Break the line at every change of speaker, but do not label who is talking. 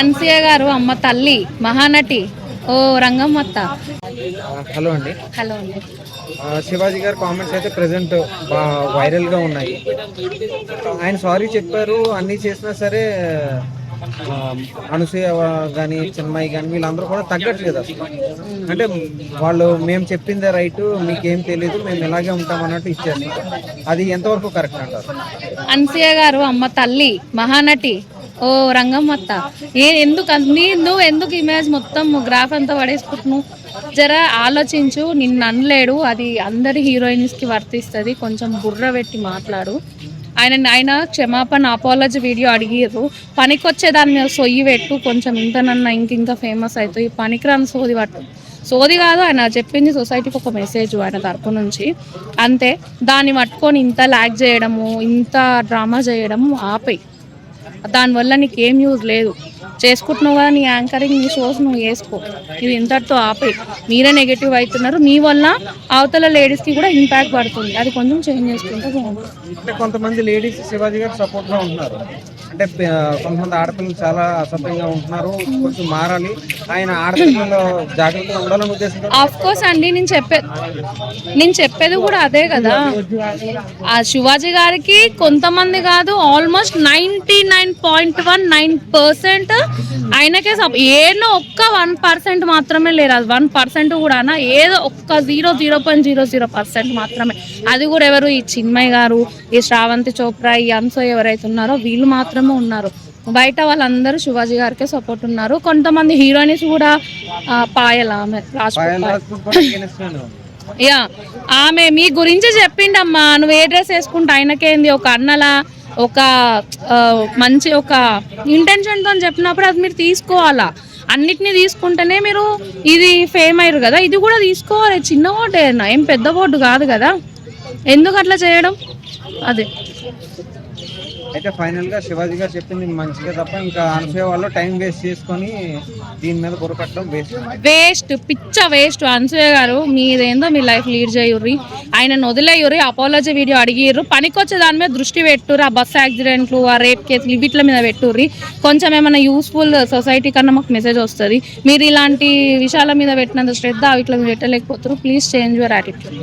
అన్సియ గారు అమ్మ తల్లి మహానటి ఓ రంగమ్మత్త.
హలో అండి.
హలో అండి.
శివాజీ గారి కామెంట్స్ అయితే ప్రెసెంట్ వైరల్ గా ఉన్నాయి. ఆయన సారీ చెప్పారు, అన్ని చేసినా సరే అనసూయ కానీ చిన్మయి కానీ వీళ్ళందరూ కూడా తగ్గట్లేదు అసలు. అంటే వాళ్ళు మేము చెప్పిందే రైట్, మీకేం తెలీదు, మేము ఇలాగే ఉంటాం అన్నట్టు ఇచ్చేస్తారు. అది ఎంతవరకు కరెక్ట్ అంటారు?
అన్సియ గారు అమ్మ తల్లి మహానటి ఓ రంగమ్మత్త. నువ్వు ఎందుకు ఇమేజ్ మొత్తం గ్రాఫ్ అంతా పడేసుకుంటున్నావు? జర ఆలోచించు. నిన్ను అనలేడు, అది అందరి హీరోయిన్స్ కి వర్తిస్తుంది. కొంచెం బుర్ర పెట్టి మాట్లాడు. ఆయన క్షమాపణ అపాలజీ వీడియో అడిగిర్రు. పనికొచ్చే దాని మీద సొయ్యి పెట్టు, కొంచెం ఇంతనన్నా ఇంకింకా ఫేమస్ అవుతాయి. పనికిరాని సోది పట్టు. సోది కాదు, ఆయన చెప్పింది సొసైటీకి ఒక మెసేజ్ ఆయన తరపు నుంచి అంతే. దాన్ని పట్టుకొని ఇంత లాగ్ చేయడము, ఇంత డ్రామా చేయడము ఆపేయి. దానివల్ల నీకేం యూజ్ లేదు. చేసుకుంటున్నావు కదా నీ యాంకరింగ్, నీ షోస్ నువ్వు వేసుకో. ఇది ఇంతటితో ఆపేయి. మీరే నెగిటివ్ అవుతున్నారు, మీ వల్ల అవతల లేడీస్కి కూడా ఇంపాక్ట్ పడుతుంది. అది కొంచెం చేంజ్ చేసుకుంటే బాగుంటుంది.
అంటే కొంతమంది లేడీస్ శివాజీ గారు సపోర్ట్గా ఉంటున్నారు, అంటే కొంతమంది ఆడపిల్లలు చాలా అసభ్యంగా ఉంటున్నారు, కొంచెం మారాలి, ఆయన ఆడపిల్లలు జాగ్రత్తగా ఉండాలని ఉద్దేశం.
ఆఫ్ కోర్స్ అండి, నేను చెప్పేది కూడా అదే కదా. ఆ శివాజీ గారికి కొంతమంది కాదు, ఆల్మోస్ట్ 99.19% ఆయనకే ఏదో ఒక్క 1% మాత్రమే లేరు. అది 1% కూడా ఏదో ఒక్క 0.00% మాత్రమే. అది కూడా ఎవరు? ఈ చిన్మయ్ గారు, ఈ శ్రావంతి చోప్రా, ఈ అంశ ఎవరైతే ఉన్నారో వీళ్ళు మాత్రమే ఉన్నారు. బయట వాళ్ళందరూ శివాజీ గారికే సపోర్ట్ ఉన్నారు. కొంతమంది హీరోయిన్స్ కూడా పాయల్, ఆమె యా ఆమె మీ గురించి చెప్పిండమ్మా. నువ్వు ఏ డ్రెస్ వేసుకుంటా ఆయనకేంది, ఒక అన్నలా ఒక మంచి ఒక ఇంటెన్షన్తో చెప్పినప్పుడు అది మీరు తీసుకోవాలా. అన్నిటినీ తీసుకుంటేనే మీరు ఇది ఫేమ్ అయ్యారు కదా, ఇది కూడా తీసుకోవాలి. చిన్న బోర్డు ఏం పెద్ద బోర్డు కాదు కదా, ఎందుకు అట్లా చేయడం? అదే
అయితే ఫైనల్ గా శివాజీ గారు చెప్పింది మంచిగా తప్ప ఇంకా అనసూయ వాళ్ళు టైం వేస్ట్ చేసుకొని దీని మీద బుర్రకట్టడం
వేస్ట్. అనసూయ గారు మీదేందో మీ లైఫ్ లీడ్ చేయుర్రి, ఆయన వదిలేయుర్రి, అపాలజీ వీడియో అడిగిర్రు, పనికొచ్చే దాని మీద దృష్టి పెట్టుర్రి. ఆ బస్ యాక్సిడెంట్లు, ఆ రేప్ కేసులు వీటి మీద పెట్టుర్రి. కొంచెం ఏమైనా యూస్ఫుల్ సొసైటీ కన్నా మాకు మెసేజ్ వస్తుంది. మీరు ఇలాంటి విషయాల మీద పెట్టినంత శ్రద్ధ వీటి మీద పెట్టలేకపోతారు. Please change your attitude.